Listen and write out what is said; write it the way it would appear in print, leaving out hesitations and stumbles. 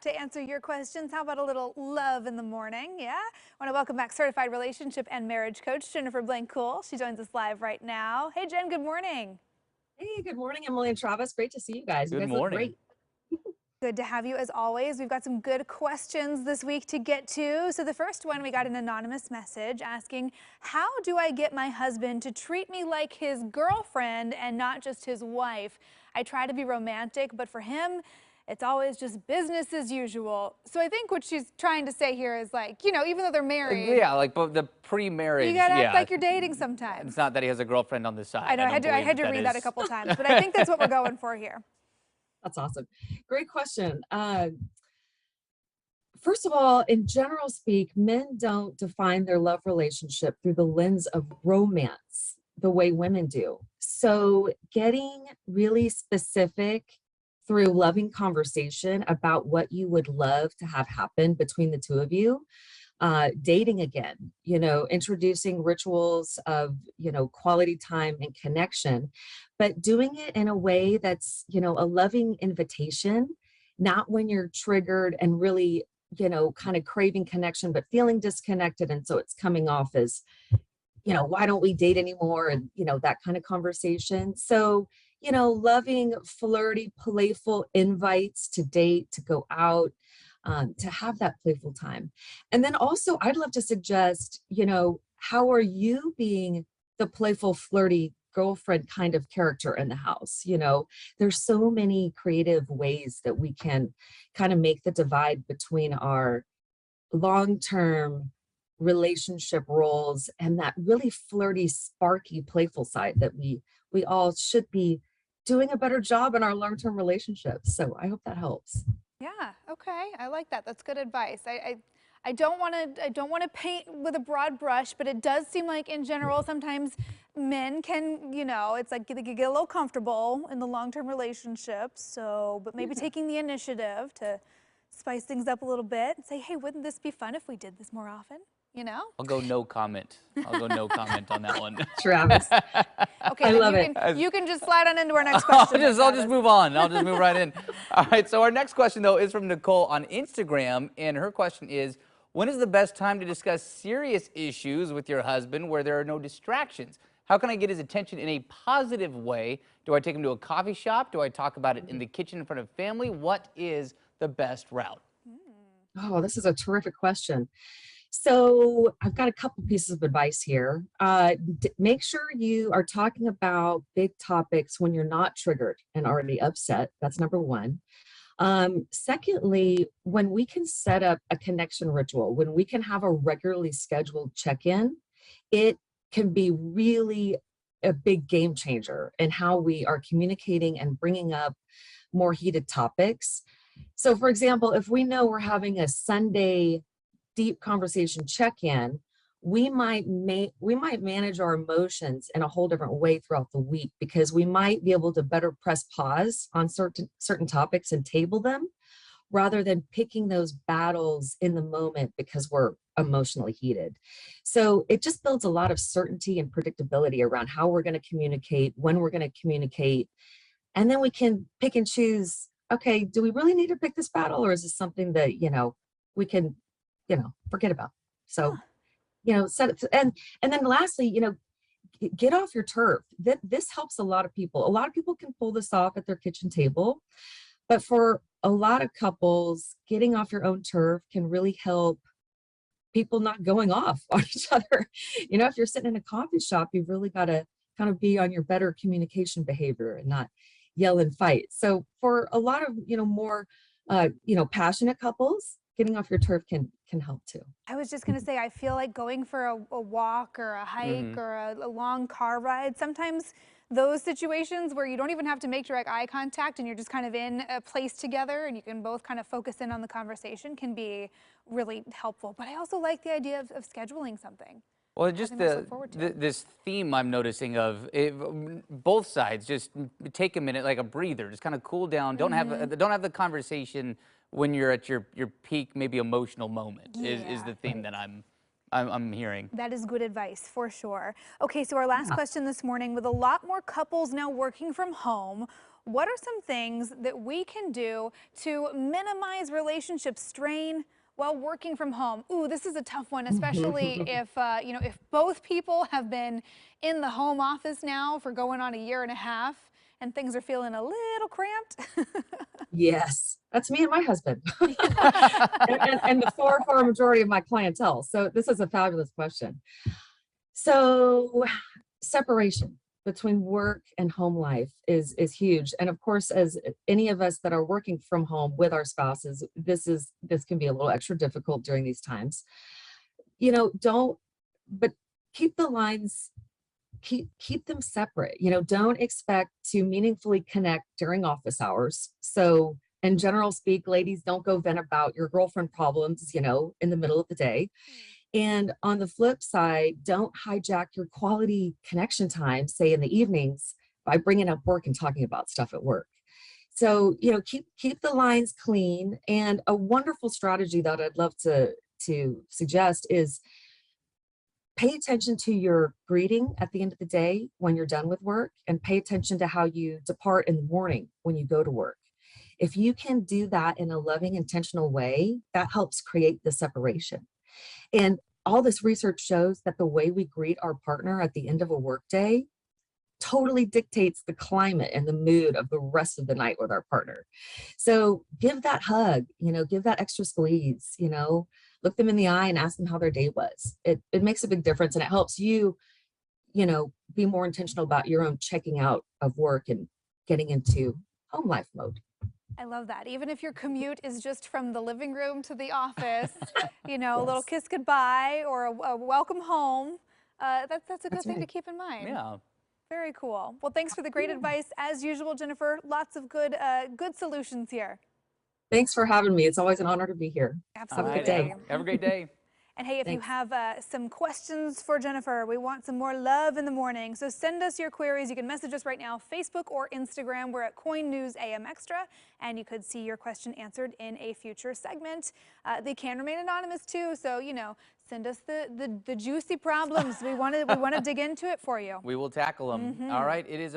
to answer your questions. How about a little love in the morning? Yeah. I want to welcome back certified relationship and marriage coach Jennifer Blank-Cool. She joins us live right now. Hey, Jen, good morning. Hey, good morning, Emily and Travis. Great to see you guys. You Good guys look morning. great. Good to have you as always. We've got some good questions this week to get to. So the first one, we got an anonymous message asking, how do I get my husband to treat me like his girlfriend and not just his wife? I try to be romantic, but for him, it's always just business as usual. So I think what she's trying to say here is like, even though they're married, Yeah, like but the you pre-marriage, gotta act yeah. like you're dating sometimes. It's not that he has a girlfriend on the I side. know I I don't had to I believe had to that read that a is. couple times, but I think that's what we're going for here. That's awesome. Great question. First of all, in general speak, men don't define their love relationship through the lens of romance the way women do. So getting really specific through loving conversation about what you would love to have happen between the two of you, dating again, introducing rituals of, quality time and connection, but doing it in a way that's, a loving invitation, not when you're triggered and really, kind of craving connection, but feeling disconnected. And so it's coming off as, why don't we date anymore? And, that kind of conversation. So, loving, flirty, playful invites to date, to go out, to have that playful time. And then also, I'd love to suggest, how are you being the playful, flirty girlfriend kind of character in the house? There's so many creative ways that we can kind of make the divide between our long-term relationship roles and that really flirty, sparky, playful side that we all should be doing a better job in our long-term relationships. So I hope that helps. Yeah, okay. I like that. That's good advice. I don't want to paint with a broad brush, but it does seem like in general sometimes men can, it's like they get a little comfortable in the long-term relationships. So, but maybe taking the initiative to spice things up a little bit and say, "Hey, wouldn't this be fun if we did this more often?" You know? I'll go no comment. I'll go no comment on that one. Travis, Okay, I then love it. you can just slide on into our next I'll question. just, Then, I'll just Travis. move on. I'll just move right in. All right, so our next question, though, is from Nicole on Instagram, and her question is, when is the best time to discuss serious issues with your husband where there are no distractions? How can I get his attention in a positive way? Do I take him to a coffee shop? Do I talk about it in the kitchen in front of family? What is the best route? Oh, this is a terrific question. So I've got a couple pieces of advice here. Make sure you are talking about big topics when you're not triggered and already upset. That's number one. Secondly, when we can set up a connection ritual, when we can have a regularly scheduled check-in, it can be really a big game changer in how we are communicating and bringing up more heated topics. So for example, if we know we're having a Sunday deep conversation check-in, we might manage our emotions in a whole different way throughout the week, because we might be able to better press pause on certain topics and table them, rather than picking those battles in the moment because we're emotionally heated. So it just builds a lot of certainty and predictability around how we're going to communicate, when we're going to communicate, and then we can pick and choose. Okay, do we really need to pick this battle, or is this something that we can forget about? So set it, and then lastly, get off your turf. This helps a lot of people. A lot of people can pull this off at their kitchen table, but for a lot of couples, getting off your own turf can really help people not going off on each other. If you're sitting in a coffee shop, you've really got to kind of be on your better communication behavior and not yell and fight. So for a lot of more passionate couples, getting off your turf can help too. I was just gonna say, I feel like going for a walk or a hike or a long car ride, sometimes those situations where you don't even have to make direct eye contact and you're just kind of in a place together and you can both kind of focus in on the conversation can be really helpful. But I also like the idea of scheduling something. Well, just Something else to look forward to. this theme I'm noticing of both sides. Just take a minute, like a breather. Just kind of cool down. Don't have the conversation when you're at your peak, maybe emotional moment. Is Yeah. the theme that I'm hearing. That is good advice for sure. Okay, so our last question this morning, with a lot more couples now working from home, what are some things that we can do to minimize relationship strain while working from home? Ooh, this is a tough one, especially if if both people have been in the home office now for going on a year and a half and things are feeling a little cramped. Yes, that's me and my husband, and the far majority of my clientele. So this is a fabulous question. So separation between work and home life is huge. And of course, as any of us that are working from home with our spouses, this can be a little extra difficult during these times. Don't but keep the lines keep them separate. Don't expect to meaningfully connect during office hours. So in general speak, ladies, don't go vent about your girlfriend problems, in the middle of the day. And on the flip side, don't hijack your quality connection time, say in the evenings, by bringing up work and talking about stuff at work. So, keep the lines clean. And a wonderful strategy that I'd love to suggest is pay attention to your greeting at the end of the day when you're done with work, and pay attention to how you depart in the morning when you go to work. If you can do that in a loving, intentional way, that helps create the separation. And all this research shows that the way we greet our partner at the end of a workday totally dictates the climate and the mood of the rest of the night with our partner. So give that hug, give that extra squeeze, look them in the eye and ask them how their day was. It makes a big difference, and it helps you, be more intentional about your own checking out of work and getting into home life mode. I love that. Even if your commute is just from the living room to the office, a little Yes, kiss goodbye or a welcome home, that's a good that's thing to right. keep in mind. Yeah. Very cool. Well, thanks for the great Yeah. advice as usual, Jennifer. Lots of good solutions here. Thanks for having me. It's always an honor to be here. All Have a good right. day. Absolutely. Have a great day. And hey, if you Thanks. have some questions for Jennifer, we want some more love in the morning. So send us your queries. You can message us right now, Facebook or Instagram. We're at Coin News AM Extra, and you could see your question answered in a future segment. They can remain anonymous too, so send us the juicy problems. We want to dig into it for you. We will tackle them. All right. It is